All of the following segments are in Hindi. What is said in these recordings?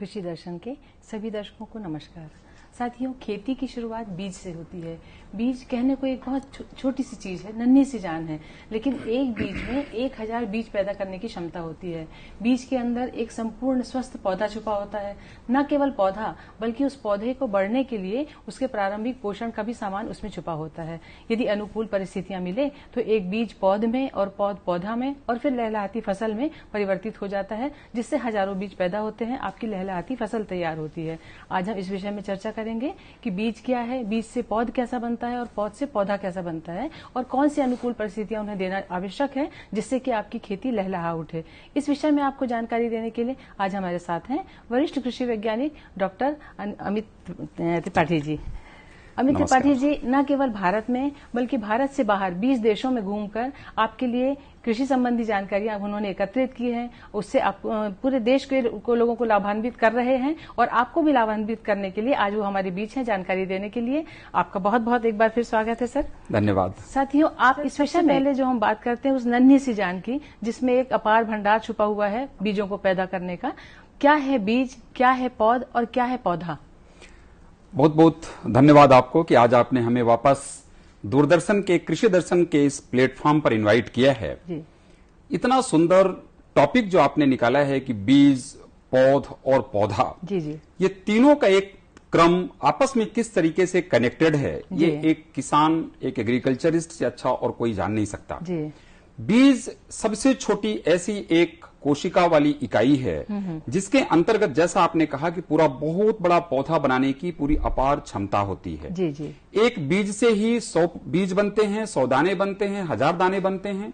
कृषि दर्शन के सभी दर्शकों को नमस्कार। साथियों, खेती की शुरुआत बीज से होती है। बीज कहने को एक बहुत छोटी सी चीज है, नन्ही सी जान है, लेकिन एक बीज में 1000 बीज पैदा करने की क्षमता होती है। बीज के अंदर एक संपूर्ण स्वस्थ पौधा छुपा होता है। न केवल पौधा, बल्कि उस पौधे को बढ़ने के लिए उसके प्रारंभिक पोषण का भी सामान उसमें छुपा होता है। यदि अनुकूल परिस्थितियां मिले तो एक बीज पौध में और पौध पौधा में और फिर लहलहाती फसल में परिवर्तित हो जाता है, जिससे हजारों बीज पैदा होते हैं। आपकी लहलहाती फसल तैयार होती है। आज हम इस विषय में चर्चा करेंगे कि बीज क्या है, बीज से पौध कैसा बनता है और पौध से पौधा कैसा बनता है, और कौन सी अनुकूल परिस्थितियां उन्हें देना आवश्यक है जिससे कि आपकी खेती लहलहा उठे। इस विषय में आपको जानकारी देने के लिए आज हमारे साथ हैं वरिष्ठ कृषि वैज्ञानिक डॉक्टर अमित त्रिपाठी जी। अमित त्रिपाठी जी न केवल भारत में बल्कि भारत से बाहर 20 देशों में घूमकर आपके लिए कृषि संबंधी जानकारियां उन्होंने एकत्रित की हैं। उससे आप पूरे देश के लोगों को लाभान्वित कर रहे हैं और आपको भी लाभान्वित करने के लिए आज वो हमारे बीच हैं जानकारी देने के लिए। आपका बहुत बहुत एक बार फिर स्वागत है सर। धन्यवाद। साथियों, आप इस विषय पहले जो हम बात करते हैं उस नन्ही सी जान की, जिसमें एक अपार भंडार छुपा हुआ है बीजों को पैदा करने का। क्या है बीज, क्या है पौध और क्या है पौधा? बहुत बहुत धन्यवाद आपको कि आज आपने हमें वापस दूरदर्शन के कृषि दर्शन के इस प्लेटफॉर्म पर इनवाइट किया है। जी। इतना सुंदर टॉपिक जो आपने निकाला है कि बीज, पौध और पौधा, जी जी, ये तीनों का एक क्रम आपस में किस तरीके से कनेक्टेड है, ये एक किसान, एक एग्रीकल्चरिस्ट से अच्छा और कोई जान नहीं सकता। जी। बीज सबसे छोटी ऐसी एक कोशिका वाली इकाई है जिसके अंतर्गत, जैसा आपने कहा, कि पूरा बहुत बड़ा पौधा बनाने की पूरी अपार क्षमता होती है। जी जी। एक बीज से ही 100 बीज बनते हैं, 100 दाने बनते हैं, 1000 दाने बनते हैं,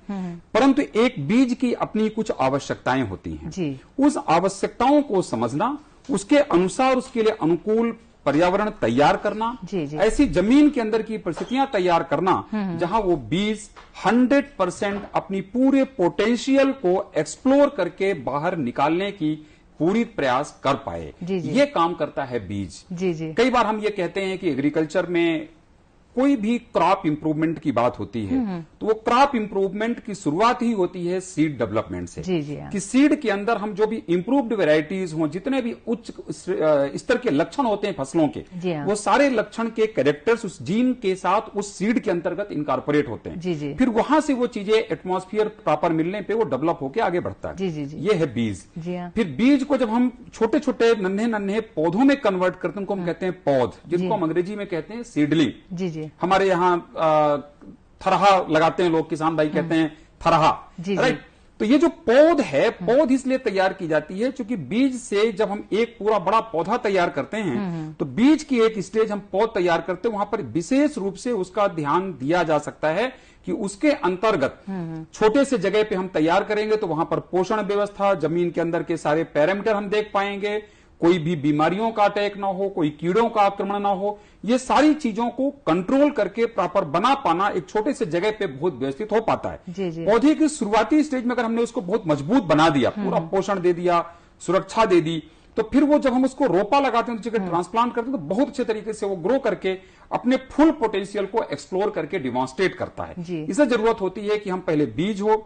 परंतु एक बीज की अपनी कुछ आवश्यकताएं होती हैं। जी। उस आवश्यकताओं को समझना, उसके अनुसार उसके लिए अनुकूल पर्यावरण तैयार करना, जी जी, ऐसी जमीन के अंदर की परिस्थितियां तैयार करना जहां वो बीज 100% अपनी पूरे पोटेंशियल को एक्सप्लोर करके बाहर निकालने की पूरी प्रयास कर पाए। जी जी, ये काम करता है बीज। जी जी। कई बार हम ये कहते हैं कि एग्रीकल्चर में कोई भी क्रॉप इंप्रूवमेंट की बात होती है तो वो क्रॉप इंप्रूवमेंट की शुरुआत ही होती है सीड डेवलपमेंट से। जी जी, कि सीड के अंदर हम जो भी इंप्रूव्ड वेराइटीज हों, जितने भी उच्च स्तर के लक्षण होते हैं फसलों के, वो सारे लक्षण के कैरेक्टर्स उस जीन के साथ उस सीड के अंतर्गत इनकॉर्पोरेट होते हैं। जी जी। फिर वहां से वो चीजें एटमॉस्फेयर प्रॉपर मिलने पे वो डेवलप होकर आगे बढ़ता है। जी जी जी। ये है बीज। जी हाँ। फिर बीज को जब हम छोटे छोटे नन्हे नन्हे पौधों में कन्वर्ट करते हैं, उनको हम कहते हैं पौध, जिसको हम अंग्रेजी में कहते हैं सीडलिंग। जी जी। हमारे यहाँ थरहा लगाते हैं लोग, किसान भाई कहते हैं थरहा, राइट। तो ये जो पौध है, पौध इसलिए तैयार की जाती है क्योंकि बीज से जब हम एक पूरा बड़ा पौधा तैयार करते हैं तो बीज की एक स्टेज हम पौध तैयार करते हैं, वहां पर विशेष रूप से उसका ध्यान दिया जा सकता है कि उसके अंतर्गत छोटे से जगह पे हम तैयार करेंगे तो वहां पर पोषण व्यवस्था, जमीन के अंदर के सारे पैरामीटर हम देख पाएंगे, कोई भी बीमारियों का अटैक ना हो, कोई कीड़ों का आक्रमण ना हो। ये सारी चीजों को कंट्रोल करके प्रॉपर बना पाना एक छोटे से जगह पे बहुत व्यवस्थित हो पाता है। जी जी। पौधे की शुरुआती स्टेज में अगर हमने उसको बहुत मजबूत बना दिया, पूरा पोषण दे दिया, सुरक्षा दे दी, तो फिर वो जब हम उसको रोपा लगाते हैं, जगह ट्रांसप्लांट करते हैं, तो बहुत अच्छे तरीके से वो ग्रो करके अपने फुल पोटेंशियल को एक्सप्लोर करके डिमॉन्स्ट्रेट करता है। इसे जरूरत होती है कि हम पहले बीज हो,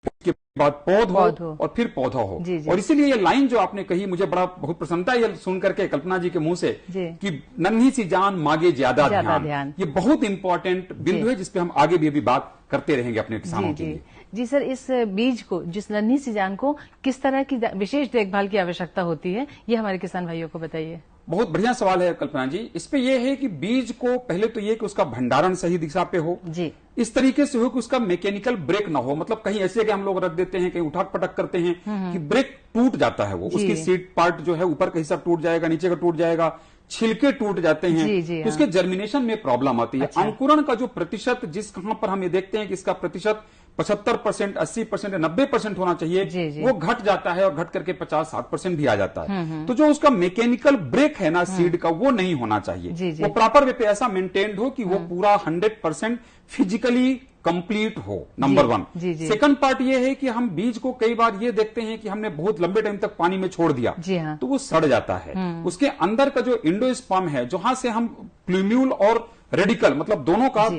उसके बाद पौध हो और फिर पौधा हो। जी जी। और इसीलिए ये लाइन जो आपने कही, मुझे बड़ा बहुत प्रसन्नता है ये सुन करके कल्पना जी के मुंह से कि नन्ही सी जान मांगे ज्यादा ध्यान। ये बहुत इंपॉर्टेंट बिंदु है जिसपे हम आगे भी अभी बात करते रहेंगे अपने किसानों के लिए। जी सर, इस बीज को, जिस नन्ही सी जान को किस तरह की विशेष देखभाल की आवश्यकता होती है, ये हमारे किसान भाइयों को बताइए। बहुत बढ़िया सवाल है कल्पना जी। इस पे ये है कि बीज को पहले तो ये कि उसका भंडारण सही दिशा पे हो, जी, इस तरीके से हो कि उसका मैकेनिकल ब्रेक ना हो। मतलब कहीं ऐसे कि हम लोग रख देते हैं, कहीं उठक पटक करते हैं कि ब्रेक टूट जाता है, वो उसकी सीड पार्ट जो है ऊपर का हिस्सा टूट जाएगा, नीचे का टूट जाएगा, छिलके टूट जाते हैं। जी जी, तो उसके जर्मिनेशन में प्रॉब्लम आती है। अंकुरण का जो प्रतिशत, जिस कहां पर हम ये देखते हैं कि इसका प्रतिशत 75%, 80% या 90% होना चाहिए, जी जी, वो घट जाता है और घट करके 50-60% भी आ जाता है। तो जो उसका मैकेनिकल ब्रेक है ना सीड का, वो नहीं होना चाहिए। जी जी, वो प्रॉपर वे पे ऐसा मेंटेन्ड हो कि वो पूरा 100% फिजिकली कंप्लीट हो, नंबर 1। सेकंड पार्ट ये है कि हम बीज को कई बार ये देखते हैं कि हमने बहुत लंबे टाइम तक पानी में छोड़ दिया, हाँ, तो वो सड़ जाता है। उसके अंदर का जो इंडोस्पर्म है, जहां से हम प्लूम्यूल और रेडिकल, मतलब दोनों का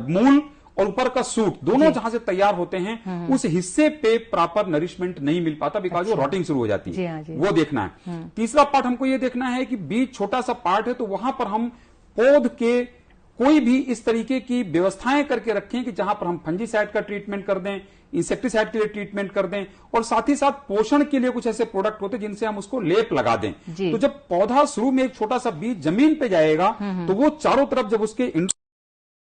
मूल और ऊपर का सूट दोनों जहां से तैयार होते हैं उस हिस्से पे प्रॉपर नरिशमेंट नहीं मिल पाता, बिकॉज वो रॉटिंग शुरू हो जाती है। जी हाँ जी। वो देखना है। तीसरा पार्ट हमको ये देखना है कि बीज छोटा सा पार्ट है, तो वहां पर हम पौध के कोई भी इस तरीके की व्यवस्थाएं करके रखें कि जहां पर हम फंजीसाइड का ट्रीटमेंट कर दें, इंसेक्टिसाइड के लिए ट्रीटमेंट कर दें, और साथ ही साथ पोषण के लिए कुछ ऐसे प्रोडक्ट होते हैं जिनसे हम उसको लेप लगा दें। तो जब पौधा शुरू में एक छोटा सा बीज जमीन पे जाएगा तो वो चारों तरफ जब उसके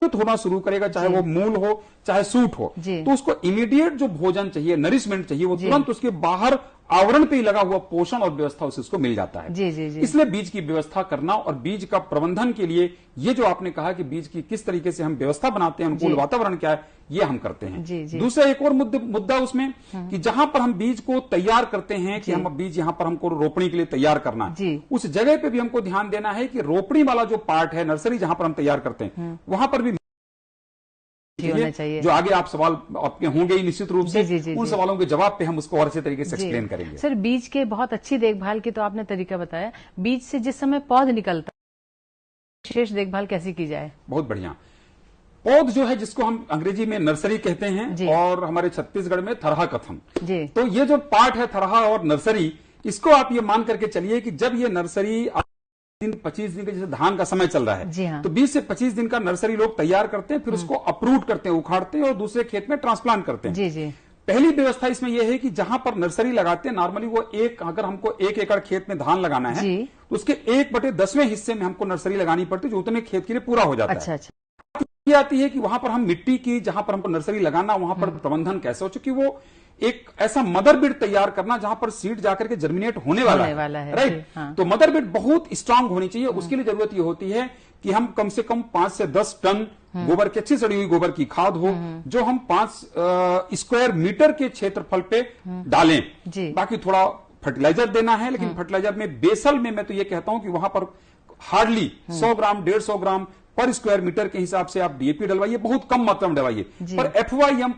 होना शुरू करेगा, चाहे वो मूल हो चाहे सूट हो, तो उसको इमीडिएट जो भोजन चाहिए, नरिशमेंट चाहिए, वो तुरंत उसके बाहर आवरण पे ही लगा हुआ पोषण और व्यवस्था उसे उसको मिल जाता है। इसलिए बीज की व्यवस्था करना और बीज का प्रबंधन के लिए ये जो आपने कहा कि बीज की किस तरीके से हम व्यवस्था बनाते हैं, अनुकूल वातावरण क्या है, ये हम करते हैं। दूसरा एक और मुद्दा उसमें कि जहां पर हम बीज को तैयार करते हैं कि हम बीज यहां पर हमको रोपणी के लिए तैयार करना है, उस जगह पे भी हमको ध्यान देना है कि रोपणी वाला जो पार्ट है, नर्सरी जहां पर हम तैयार करते हैं, वहां पर भी होना चाहिए। जो आगे आप सवाल आपके होंगे ही निश्चित रूप से, उन सवालों के जवाब पे हम उसको और अच्छे तरीके से एक्सप्लेन करेंगे। सर, बीज के बहुत अच्छी देखभाल की तो आपने तरीका बताया। बीज से जिस समय पौध निकलता है, विशेष देखभाल कैसी की जाए? बहुत बढ़िया। पौध जो है जिसको हम अंग्रेजी में नर्सरी कहते हैं और हमारे छत्तीसगढ़ में थरहा कथम, तो ये जो पार्ट है थरहा और नर्सरी, इसको आप ये मान करके चलिए कि जब ये नर्सरी 25 दिन का जैसे धान का समय चल रहा है, हाँ। तो 20 से 25 दिन का नर्सरी लोग तैयार करते हैं, फिर उसको अपरूट करते हैं, उखाड़ते हैं और दूसरे खेत में ट्रांसप्लांट करते हैं। पहली व्यवस्था इसमें यह है कि जहां पर नर्सरी लगाते हैं, नॉर्मली वो अगर हमको 1 एकड़ खेत में धान लगाना है तो उसके 1/10वें हिस्से में हमको नर्सरी लगानी पड़ती है, जो उतने खेत के लिए पूरा हो जाता है। ये आती है कि वहां पर हम मिट्टी की, जहां पर हमको नर्सरी लगाना, वहां पर प्रबंधन कैसे हो, चूंकि वो एक ऐसा मदर बिड तैयार करना जहां पर सीड जाकर के जर्मिनेट होने वाला है, राइट। हाँ। तो मदर बिड बहुत स्ट्रांग होनी चाहिए। उसके लिए जरूरत ये होती है कि हम कम से कम 5 से 10 टन गोबर की, अच्छी सड़ी हुई गोबर की खाद हो, जो हम 5 स्क्वायर मीटर के क्षेत्रफल पे डालें। बाकी थोड़ा फर्टिलाइजर देना है, लेकिन फर्टिलाइजर में बेसल में मैं तो ये कहता हूं कि वहां पर हार्डली 100 ग्राम 150 ग्राम पर स्क्वायर मीटर के हिसाब से आप डीएपी डलवाइए, बहुत कम मात्रा में डलवाइए। पर एफवाईएम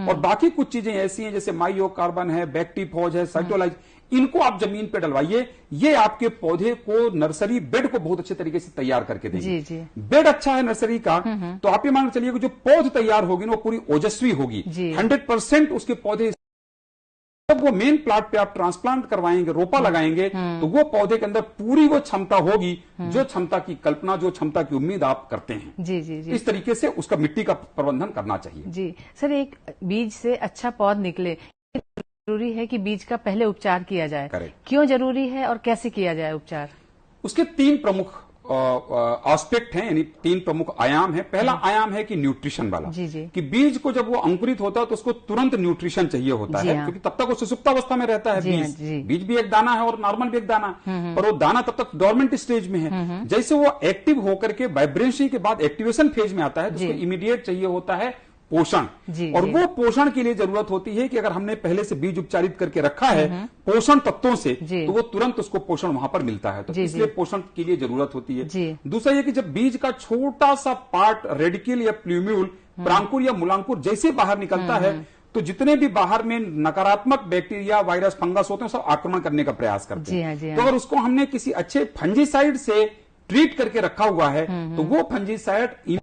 और बाकी कुछ चीजें ऐसी हैं जैसे माइयो कार्बन है, बैक्टीफॉज है, साइटोलाइज, इनको आप जमीन पे डलवाइए। ये आपके पौधे को, नर्सरी बेड को बहुत अच्छे तरीके से तैयार करके देंगे। बेड अच्छा है नर्सरी का, तो आप ये मान चलिए कि जो पौध तैयार होगी ना, वो पूरी ओजस्वी होगी। 100% उसके पौधे, जब वो मेन प्लाट पे आप ट्रांसप्लांट करवाएंगे, रोपा लगाएंगे, तो वो पौधे के अंदर पूरी वो क्षमता होगी, जो क्षमता की कल्पना, जो क्षमता की उम्मीद आप करते हैं। इस तरीके से उसका मिट्टी का प्रबंधन करना चाहिए। सर, एक बीज से अच्छा पौध निकले, जरूरी है कि बीज का पहले उपचार किया जाए। क्यों जरूरी है और कैसे किया जाए उपचार? उसके 3 प्रमुख एस्पेक्ट हैं, यानी 3 प्रमुख आयाम है। पहला आयाम है कि न्यूट्रिशन वाला, कि बीज को जब वो अंकुरित होता है तो उसको तुरंत न्यूट्रिशन चाहिए होता है, क्योंकि तब तक वो सुसुप्तावस्था में रहता है बीज भी एक दाना है और नॉर्मल भी एक दाना, पर वो दाना तब तक डोरमेंट स्टेज में है। जैसे वो एक्टिव होकर के वाइब्रेशन के बाद एक्टिवेशन फेज में आता है, तो उसको इमीडिएट चाहिए होता है पोषण। और वो पोषण के लिए जरूरत होती है कि अगर हमने पहले से बीज उपचारित करके रखा है पोषण तत्वों से, तो वो तुरंत उसको पोषण वहां पर मिलता है, तो इसलिए पोषण के लिए जरूरत होती है। दूसरा ये कि जब बीज का छोटा सा पार्ट रेडिकल या प्ल्यूम्यूल, प्रांकुर या मूलांकुर जैसे बाहर निकलता है, तो जितने भी बाहर में नकारात्मक बैक्टीरिया, वायरस, फंगस होते हैं, सब आक्रमण करने का प्रयास करते हैं। तो अगर उसको हमने किसी अच्छे फंजीसाइड से ट्रीट करके रखा हुआ है, तो वो फंजीसाइड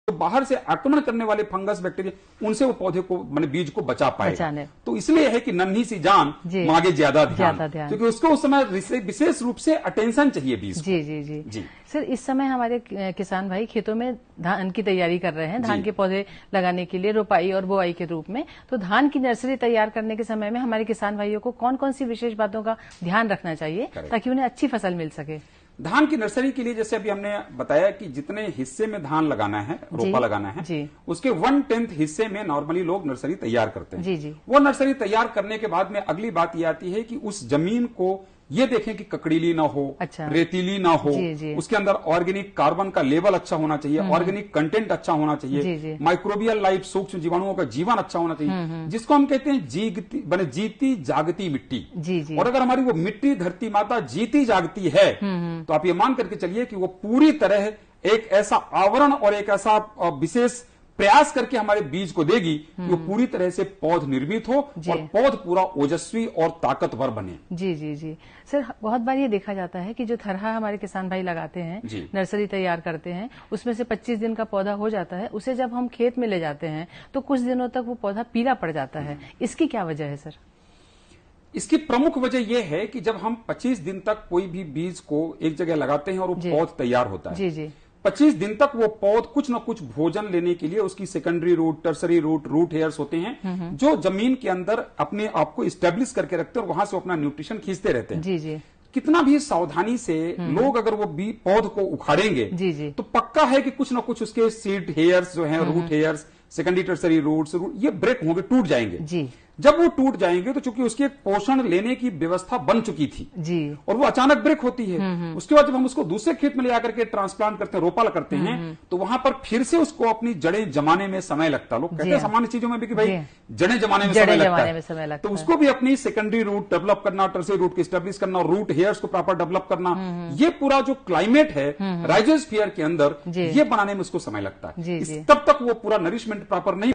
तो बाहर से आक्रमण करने वाले फंगस, बैक्टीरिया, उनसे वो पौधे को, माने बीज को बचा पाएगा। तो इसलिए है कि नन्ही सी जान मांगे ज्यादा ध्यान, क्योंकि उसको उस समय विशेष रूप से अटेंशन चाहिए बीज को। जी। सर, इस समय हमारे किसान भाई खेतों में धान की तैयारी कर रहे हैं, धान के पौधे लगाने के लिए, रोपाई और बुआई के रूप में। तो धान की नर्सरी तैयार करने के समय में हमारे किसान भाइयों को कौन कौन सी विशेष बातों का ध्यान रखना चाहिए ताकि उन्हें अच्छी फसल मिल सके? धान की नर्सरी के लिए जैसे अभी हमने बताया कि जितने हिस्से में धान लगाना है, रोपा लगाना है, उसके 1/10 हिस्से में नॉर्मली लोग नर्सरी तैयार करते हैं। वो नर्सरी तैयार करने के बाद में अगली बात ये आती है कि उस जमीन को ये देखें कि ककड़ीली ना हो, रेतीली ना हो, उसके अंदर ऑर्गेनिक कार्बन का लेवल अच्छा होना चाहिए, ऑर्गेनिक कंटेंट अच्छा होना चाहिए, माइक्रोबियल लाइफ, सूक्ष्म जीवाणुओं का जीवन अच्छा होना चाहिए, जिसको हम कहते हैं जीती जागती मिट्टी। और अगर हमारी वो मिट्टी, धरती माता जीती जागती है, तो आप ये मान करके चलिए कि वो पूरी तरह एक ऐसा आवरण और एक ऐसा विशेष प्रयास करके हमारे बीज को देगी कि वो पूरी तरह से पौध निर्मित हो और पौध पूरा ओजस्वी और ताकतवर बने। जी जी जी सर, बहुत बार ये देखा जाता है कि जो थरहा हमारे किसान भाई लगाते हैं, नर्सरी तैयार करते हैं, उसमें से 25 दिन का पौधा हो जाता है, उसे जब हम खेत में ले जाते हैं तो कुछ दिनों तक वो पौधा पीला पड़ जाता है। इसकी क्या वजह है सर? इसकी प्रमुख वजह यह है कि जब हम 25 दिन तक कोई भी बीज को एक जगह लगाते हैं और वो पौध तैयार होता है, जी जी 25 दिन तक वो पौध कुछ न कुछ भोजन लेने के लिए उसकी secondary root, tertiary root hairs होते हैं जो जमीन के अंदर अपने आप को स्टेब्लिश करके रखते हैं और वहां से अपना न्यूट्रिशन खींचते रहते हैं। जी जी कितना भी सावधानी से लोग अगर वो पौध को उखाड़ेंगे जी जी तो पक्का है कि कुछ न कुछ उसके सीड हेयर्स जो हैं, root hairs, secondary tertiary roots, ये ब्रेक होंगे, टूट जाएंगे। जी जब वो टूट जाएंगे तो चूंकि उसकी एक पोषण लेने की व्यवस्था बन चुकी थी जी और वो अचानक ब्रेक होती है, उसके बाद जब हम उसको दूसरे खेत में ले आकर के ट्रांसप्लांट करते हैं, रोपा करते हैं, तो वहां पर फिर से उसको अपनी जड़ें जमाने में समय लगता है। लोग कहते हैं सामान्य चीजों में भी कि भाई जड़ें जमाने में समय लगता है, तो उसको भी अपनी सेकेंडरी रूट डेवलप करना, टर्सरी रूट को स्टेब्लिश करना और रूट हेयर्स को प्रॉपर डेवलप करना, ये पूरा जो क्लाइमेट है राइजोस्फीयर के अंदर, ये बनाने में उसको समय लगता है। तब तक वो पूरा नरिशमेंट प्रॉपर नहीं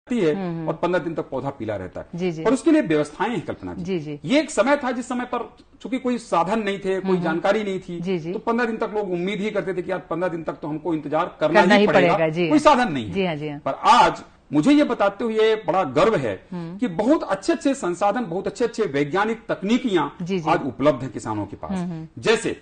है और 15 दिन तक पौधा पीला रहता है। जी जी। और उसके लिए व्यवस्थाएं हैं कल्पना जी। जी। ये एक समय था जिस समय पर चूंकि कोई साधन नहीं थे, कोई जानकारी नहीं थी, जी। तो 15 दिन तक लोग उम्मीद ही करते थे कि यार 15 दिन तक तो हमको इंतजार करना ही पड़ेगा, कोई साधन नहीं है। जी हाँ। पर आज मुझे ये बताते हुए बड़ा गर्व है कि बहुत अच्छे अच्छे संसाधन, बहुत अच्छे अच्छे वैज्ञानिक तकनीकियां आज उपलब्ध है किसानों के पास। जैसे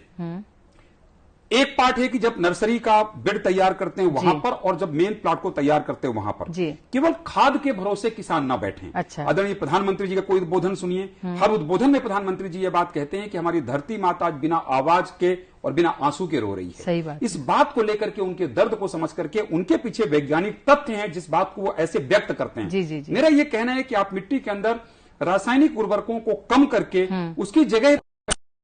एक पार्ट है कि जब नर्सरी का बेड तैयार करते हैं वहां पर और जब मेन प्लॉट को तैयार करते हैं वहां पर केवल खाद के भरोसे किसान ना बैठें। अच्छा। आदरणीय प्रधानमंत्री जी का कोई उद्बोधन सुनिए, हर उद्बोधन में प्रधानमंत्री जी ये बात कहते हैं कि हमारी धरती माता आज बिना आवाज के और बिना आंसू के रो रही है। सही बात। इस बात को लेकर के, उनके दर्द को समझ करके, उनके पीछे वैज्ञानिक तथ्य हैं जिस बात को वो ऐसे व्यक्त करते हैं। जी। मेरा ये कहना है कि आप मिट्टी के अंदर रासायनिक उर्वरकों को कम करके उसकी जगह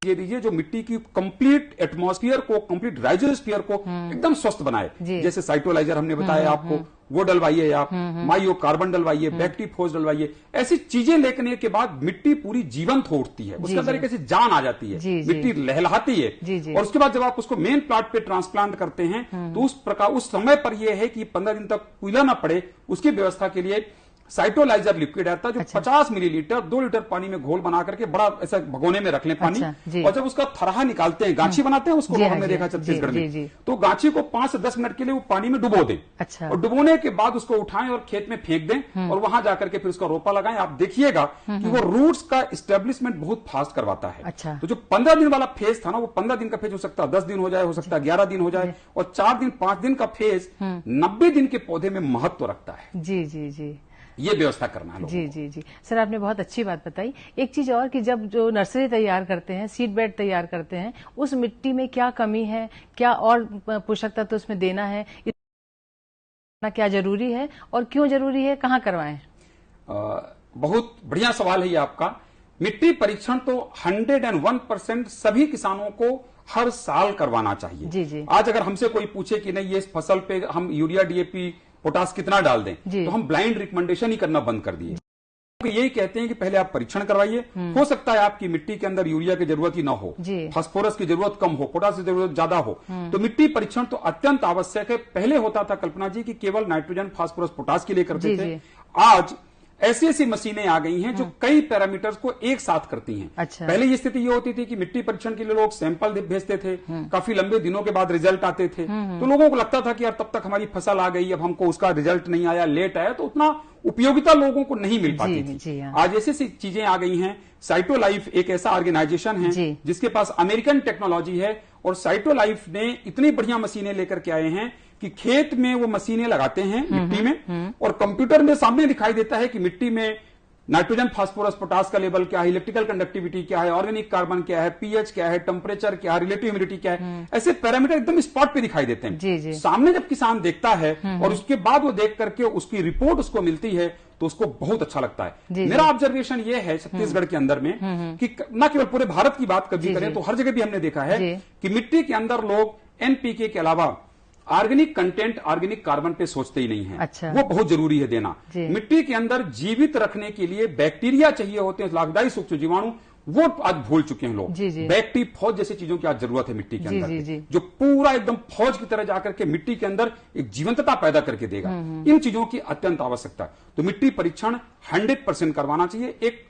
ये दीजिए जो मिट्टी की कंप्लीट एटमॉस्फेयर को, कंप्लीट राइजोस्फीयर को एकदम स्वस्थ बनाए। जैसे साइटोलाइजर हमने बताया आपको, वो डलवाइए आप, माइयो कार्बन डलवाइए, बैक्टीरियोफोज डलवाइए। ऐसी चीजें लेने के बाद मिट्टी पूरी जीवंत हो उठती है, उसके अंदर एक ऐसी जान आ जाती है, मिट्टी लहलहाती है। और उसके बाद जब आप उसको मेन प्लॉट पे ट्रांसप्लांट करते हैं तो उस प्रकार उस समय पर यह है कि 15 दिन तक पीला ना पड़े, उसकी व्यवस्था के लिए साइटोलाइजर लिक्विड आता है जो 50 मिलीलीटर 2 लीटर पानी में घोल बना करके बड़ा ऐसा भगोने में रख लें पानी। और जब उसका थरहा निकालते हैं, गांची बनाते हैं उसको, हमने देखा छत्तीसगढ़ में, तो गांची को 5 से 10 मिनट के लिए वो पानी में डुबो दें। अच्छा। और डुबोने के बाद उसको उठाएं और खेत में फेंक दें और वहां जाकर के फिर उसका रोपा लगाएं। आप देखिएगा कि वो रूट्स का एस्टेब्लिशमेंट बहुत फास्ट करवाता है। अच्छा। तो जो 15 दिन वाला फेज था ना, वो 15 दिन का फेज हो सकता है 10 दिन हो जाए, हो सकता है 11 दिन हो जाए, और 4 दिन 5 दिन का फेज 90 दिन के पौधे में महत्व रखता है। जी। ये व्यवस्था करना है। जी सर, आपने बहुत अच्छी बात बताई। एक चीज और कि जब जो नर्सरी तैयार करते हैं, सीड बेड तैयार करते हैं, उस मिट्टी में क्या कमी है, क्या और पोषक तत्व उसमें देना है, क्या जरूरी है और क्यों जरूरी है, कहाँ करवाएं? बहुत बढ़िया सवाल है ये आपका। मिट्टी परीक्षण तो 101% सभी किसानों को हर साल करवाना चाहिए। जी। आज अगर हमसे कोई पूछे कि नहीं ये इस फसल पे हम यूरिया, डीएपी, पोटास कितना डाल दें, तो हम ब्लाइंड रिकमेंडेशन ही करना बंद कर दिए। यही कहते हैं कि पहले आप परीक्षण करवाइए। हो सकता है आपकी मिट्टी के अंदर यूरिया की जरूरत ही ना हो, फास्फोरस की जरूरत कम हो, पोटास की जरूरत ज्यादा हो, तो मिट्टी परीक्षण तो अत्यंत आवश्यक है। पहले होता था कल्पना जी कि केवल नाइट्रोजन, फास्फोरस, पोटास के लिए करते थे। आज ऐसी ऐसी मशीनें आ गई हैं जो कई पैरामीटर्स को एक साथ करती हैं। अच्छा। पहले ये स्थिति ये होती थी कि मिट्टी परीक्षण के लिए लोग सैंपल भेजते थे, काफी लंबे दिनों के बाद रिजल्ट आते थे, तो लोगों को लगता था कि यार तब तक हमारी फसल आ गई, अब हमको उसका रिजल्ट नहीं आया, लेट आया, तो उतना उपयोगिता लोगों को नहीं मिल पाती थी। आज ऐसी चीजें आ गई हैं। साइटोलाइफ एक ऐसा ऑर्गेनाइजेशन है जिसके पास अमेरिकन टेक्नोलॉजी है, और साइटोलाइफ ने इतनी बढ़िया मशीनें लेकर के आए हैं कि खेत में वो मशीनें लगाते हैं मिट्टी में, और कंप्यूटर में सामने दिखाई देता है कि मिट्टी में नाइट्रोजन, फास्फोरस, पोटास का लेवल क्या है, इलेक्ट्रिकल कंडक्टिविटी क्या है, ऑर्गेनिक कार्बन क्या है, पीएच क्या है, टेम्परेचर क्या है, रिलेटिव ह्यूमिडिटी क्या है, ऐसे पैरामीटर एकदम स्पॉट पे दिखाई देते हैं। जी। सामने जब किसान देखता है और उसके बाद वो देख करके उसकी रिपोर्ट उसको मिलती है तो उसको बहुत अच्छा लगता है। मेरा ऑब्जर्वेशन ये है छत्तीसगढ़ के अंदर में कि न केवल पूरे भारत की बात कभी करें तो हर जगह भी हमने देखा है कि मिट्टी के अंदर लोग एनपीके के अलावा ऑर्गेनिक कंटेंट, ऑर्गेनिक कार्बन पे सोचते ही नहीं है। अच्छा। वो बहुत जरूरी है देना। मिट्टी के अंदर जीवित रखने के लिए बैक्टीरिया चाहिए होते हैं, लाभदायी सूक्ष्म जीवाणु, वो आज भूल चुके हैं लोग। जी जी। बैक्टी फौज जैसी चीजों की आज जरूरत है मिट्टी के जी अंदर जी जी। जो पूरा एकदम फौज की तरह जाकर के मिट्टी के अंदर एक जीवंतता पैदा करके देगा। इन चीजों की अत्यंत आवश्यकता है। तो मिट्टी परीक्षण 100% करवाना चाहिए। एक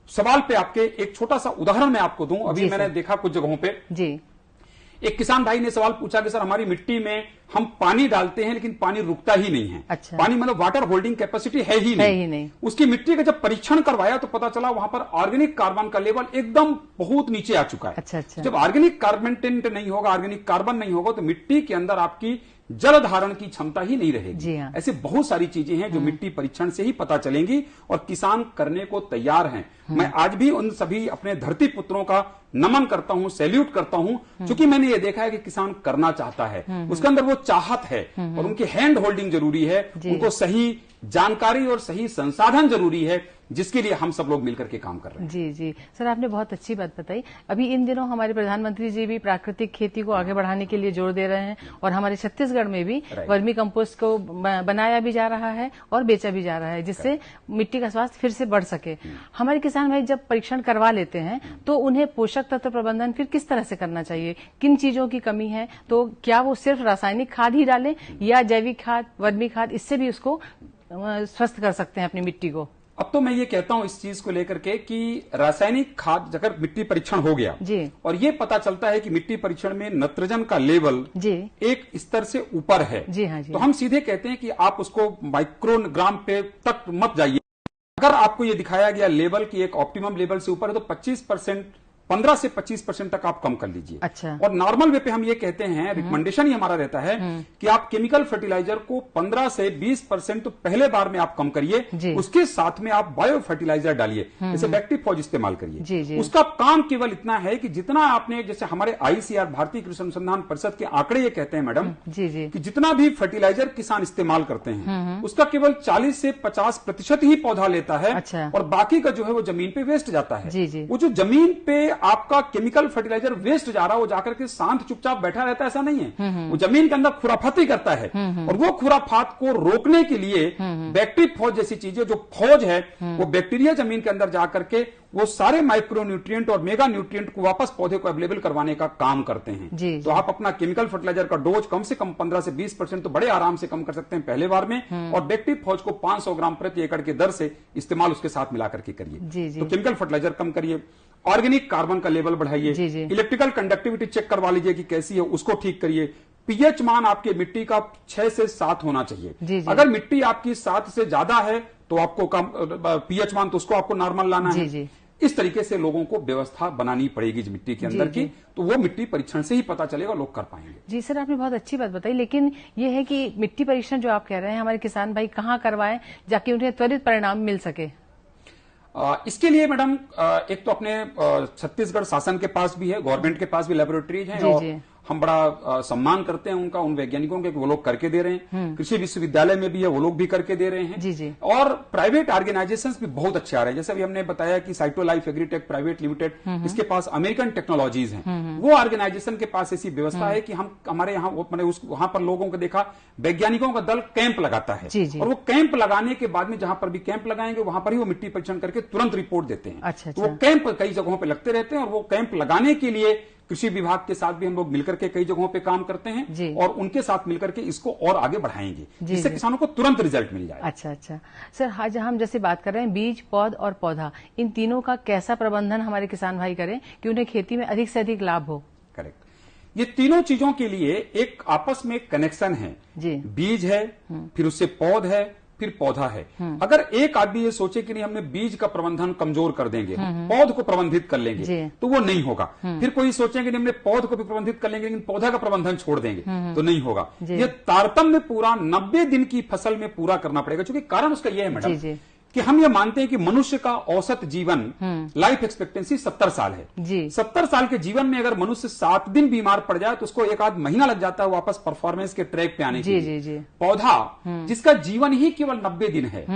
सवाल पे आपके एक छोटा सा उदाहरण मैं आपको दूं। अभी मैंने देखा कुछ जगहों पे जी, एक किसान भाई ने सवाल पूछा कि सर हमारी मिट्टी में हम पानी डालते हैं लेकिन पानी रुकता ही नहीं है। अच्छा। पानी मतलब वाटर होल्डिंग कैपेसिटी है ही नहीं। उसकी मिट्टी का जब परीक्षण करवाया तो पता चला वहां पर ऑर्गेनिक कार्बन का लेवल एकदम बहुत नीचे आ चुका है। अच्छा अच्छा। जब ऑर्गेनिक कार्बन नहीं होगा, ऑर्गेनिक कार्बन नहीं होगा तो मिट्टी के अंदर आपकी जल धारण की क्षमता ही नहीं रहेगी। जी हाँ। ऐसे बहुत सारी चीजें हैं जो मिट्टी परीक्षण से ही पता चलेंगी और किसान करने को तैयार हैं। मैं आज भी उन सभी अपने धरती पुत्रों का नमन करता हूं, सैल्यूट करता हूं, क्योंकि मैंने ये देखा है कि किसान करना चाहता है, उसके अंदर वो चाहत है और उनकी हैंड होल्डिंग जरूरी है, उनको सही जानकारी और सही संसाधन जरूरी है, जिसके लिए हम सब लोग मिलकर के काम कर रहे हैं। जी जी सर, आपने बहुत अच्छी बात बताई। अभी इन दिनों हमारे प्रधानमंत्री जी भी प्राकृतिक खेती को आगे बढ़ाने के लिए जोर दे रहे हैं और हमारे छत्तीसगढ़ में भी वर्मी कंपोस्ट को बनाया भी जा रहा है और बेचा भी जा रहा है, जिससे मिट्टी का स्वास्थ्य फिर से बढ़ सके। हमारे किसान भाई जब परीक्षण करवा लेते हैं तो उन्हें पोषक तत्व प्रबंधन फिर किस तरह से करना चाहिए? किन चीजों की कमी है? तो क्या वो सिर्फ रासायनिक खाद ही डालें या जैविक खाद, वर्मी खाद, इससे भी उसको स्वस्थ कर सकते हैं अपनी मिट्टी को? अब तो मैं ये कहता हूं इस चीज को लेकर के कि रासायनिक खाद अगर मिट्टी परीक्षण हो गया जी, और ये पता चलता है कि मिट्टी परीक्षण में नाइट्रोजन का लेवल जी एक स्तर से ऊपर है, जी हाँ जी, तो हम सीधे कहते हैं कि आप उसको माइक्रोग्राम पे तक मत जाइए। अगर आपको ये दिखाया गया लेवल की एक ऑप्टिमम लेवल से ऊपर है तो 25%, 15 से 25% तक आप कम कर लीजिए। अच्छा। और नॉर्मल वे पे हम ये कहते हैं, रिकमेंडेशन ही हमारा रहता है कि आप केमिकल फर्टिलाइजर को 15 से 20% तो पहले बार में आप कम करिए, उसके साथ में आप बायो फर्टिलाइजर डालिए, जैसे बैक्टी फौज इस्तेमाल करिए। उसका काम केवल इतना है कि जितना आपने, जैसे हमारे ICAR भारतीय कृषि अनुसंधान परिषद के आंकड़े ये कहते हैं मैडम जी जी, कि जितना भी फर्टिलाइजर किसान इस्तेमाल करते हैं उसका केवल 40 से 50% ही पौधा लेता है। अच्छा। और बाकी का जो है वो जमीन पे वेस्ट जाता है। जी जी। वो जो जमीन पे आपका केमिकल फर्टिलाइजर वेस्ट जा रहा है वो जाकर के शांत चुपचाप बैठा रहता है, ऐसा नहीं है। वो जमीन के अंदर खुराफाती करता है और वो खुराफात को रोकने के लिए बैक्टी फौज जैसी चीजें, जो फौज है वो बैक्टीरिया जमीन के अंदर जाकर के वो सारे माइक्रो न्यूट्रिएंट और मेगा न्यूट्रिएंट को वापस पौधे को अवेलेबल करवाने का काम करते हैं। जी, तो आप अपना केमिकल फर्टिलाइजर का डोज कम से कम 15 से 20% तो बड़े आराम से कम कर सकते हैं पहले बार में, और बैक्टी फौज को 500 ग्राम प्रति एकड़ के दर से इस्तेमाल उसके साथ मिलाकर के करिए। तो केमिकल फर्टिलाइजर कम करिए, ऑर्गेनिक कार्बन का लेवल बढ़ाइए, इलेक्ट्रिकल कंडक्टिविटी चेक करवा लीजिए कि कैसी है, उसको ठीक करिए। पीएच मान आपके मिट्टी का 6 से 7 होना चाहिए। अगर मिट्टी आपकी 7 से ज्यादा है तो आपको कम पीएच मान, तो उसको आपको नॉर्मल लाना है। इस तरीके से लोगों को व्यवस्था बनानी पड़ेगी मिट्टी के अंदर की, तो वो मिट्टी परीक्षण से ही पता चलेगा, लोग कर पाएंगे। जी सर, आपने बहुत अच्छी बात बताई, लेकिन ये है कि मिट्टी परीक्षण जो आप कह रहे हैं हमारे किसान भाई कहाँ करवाएं जाके उन्हें त्वरित परिणाम मिल सके? इसके लिए मैडम एक तो अपने छत्तीसगढ़ शासन के पास भी है, गवर्नमेंट के पास भी लेबोरेटरीज हैं, और हम बड़ा सम्मान करते हैं उनका, उन वैज्ञानिकों के, वो लोग करके दे रहे हैं। कृषि विश्वविद्यालय में भी है, वो लोग भी करके दे रहे हैं। जी जी। और प्राइवेट ऑर्गेनाइजेशंस भी बहुत अच्छे आ रहे हैं। जैसे अभी हमने बताया कि साइटोलाइफ एग्रीटेक प्राइवेट लिमिटेड, इसके पास अमेरिकन टेक्नोलॉजीज हैं। वो ऑर्गेनाइजेशन के पास ऐसी व्यवस्था है कि हम हमारे यहाँ वहां पर लोगों को देखा, वैज्ञानिकों का दल कैंप लगाता है, और वो कैंप लगाने के बाद में जहां पर भी कैंप लगाएंगे वहां पर ही वो मिट्टी परीक्षण करके तुरंत रिपोर्ट देते हैं। अच्छा, तो वो कैंप कई जगहों पर लगते रहते हैं, और वो कैंप लगाने के लिए कृषि विभाग के साथ भी हम लोग मिलकर के कई जगहों पे काम करते हैं, और उनके साथ मिलकर के इसको और आगे बढ़ाएंगे, जिससे किसानों को तुरंत रिजल्ट मिल जाए। अच्छा अच्छा सर, आज हम जैसे बात कर रहे हैं बीज, पौध और पौधा, इन तीनों का कैसा प्रबंधन हमारे किसान भाई करें कि उन्हें खेती में अधिक से अधिक लाभ हो? करेक्ट। ये तीनों चीजों के लिए एक आपस में कनेक्शन है। बीज है, फिर उससे पौध है, फिर पौधा है। अगर एक आदमी ये सोचे कि नहीं हमने बीज का प्रबंधन कमजोर कर देंगे, पौध को प्रबंधित कर लेंगे, तो वो नहीं होगा। फिर कोई सोचेंगे नहीं हमने पौध को भी प्रबंधित कर लेंगे लेकिन पौधा का प्रबंधन छोड़ देंगे, तो नहीं होगा। ये तारतम्य पूरा 90 दिन की फसल में पूरा करना पड़ेगा। क्योंकि कारण उसका यह है मैडम कि हम ये मानते हैं कि मनुष्य का औसत जीवन लाइफ एक्सपेक्टेंसी 70 साल है। 70 साल के जीवन में अगर मनुष्य 7 दिन बीमार पड़ जाए तो उसको 1 महीना लग जाता है वापस परफॉर्मेंस के ट्रैक पे आने के लिए। पौधा जिसका जीवन ही केवल 90 दिन है,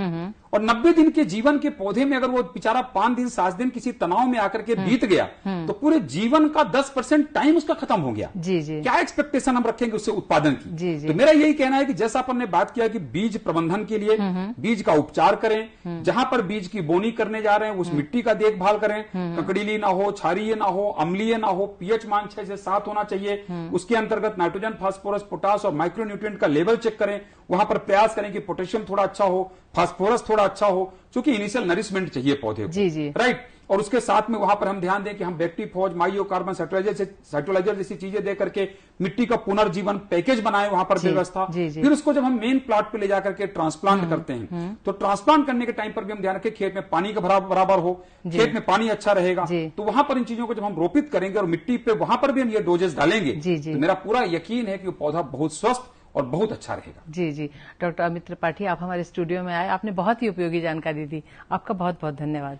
और 90 दिन के जीवन के पौधे में अगर वो बेचारा 5 दिन 7 दिन किसी तनाव में आकर के बीत गया तो पूरे जीवन का 10% टाइम उसका खत्म हो गया। जी जी। क्या एक्सपेक्टेशन हम रखेंगे उससे उत्पादन की? जी जी। तो मेरा यही कहना है कि जैसा अपन ने बात किया कि बीज प्रबंधन के लिए बीज का उपचार करें, जहां पर बीज की बोनी करने जा रहे हैं उस मिट्टी का देखभाल करें, ककड़ीली ना हो, क्षारीय ना हो, अम्लीय ना हो, पीएच मान 6 से 7 होना चाहिए। उसके अंतर्गत नाइट्रोजन, फास्फोरस, पोटास और माइक्रोन्यूट्रिएंट का लेवल चेक करें, वहां पर प्रयास करें कि पोटेशियम थोड़ा अच्छा हो, फास्फोरस थोड़ा अच्छा हो, क्योंकि इनिशियल नरिशमेंट चाहिए पौधे को। जी जी। राइट। और उसके साथ में वहां पर हम ध्यान दें कि हम बैक्टीरियोफेज, माइओकार्बन, साइटोलाइजर जैसी चीजें दे करके मिट्टी का पुनर्जीवन पैकेज बनाए वहां पर व्यवस्था। फिर उसको जब हम मेन प्लॉट पे ले जाकर के ट्रांसप्लांट करते हैं तो ट्रांसप्लांट करने के टाइम पर भी हम ध्यान रखें खेत में पानी का बराबर हो, खेत में पानी अच्छा रहेगा। तो वहां पर इन चीजों को जब हम रोपित करेंगे और मिट्टी पे वहां पर भी हम ये डोजेस डालेंगे तो मेरा पूरा यकीन है कि वो पौधा बहुत स्वस्थ और बहुत अच्छा रहेगा। जी जी। डॉक्टर अमित त्रिपाठी, आप हमारे स्टूडियो में आए, आपने बहुत ही उपयोगी जानकारी दी। आपका बहुत बहुत धन्यवाद।